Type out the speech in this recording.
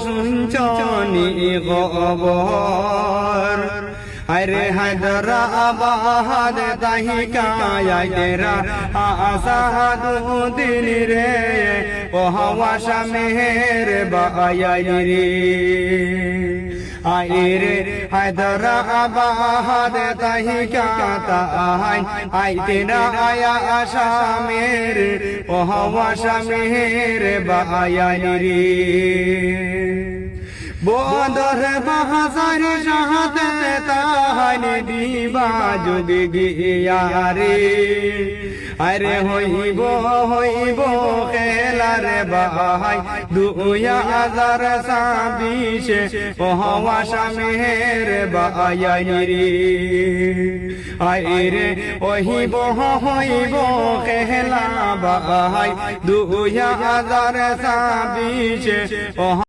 শুনছনি খবর আরে হায়দরাবাদ তাহিকায় তেরা আসাদুদ্দিন রে ও হাওয়া শামের বায়াই রে আইরে হায়দরাবাদ তাহিকায় আই তেরা আয়া শামের ও হাওয়া শামের বায়াই রে বদর বাহাজার শাহাদে তাহান দিবা যুগে গিয়া রে আরে হইব খেলার ভাই 2026 ও হাওয়া শামের বায়াই রে আইরে হইব খেলা ভাই 2026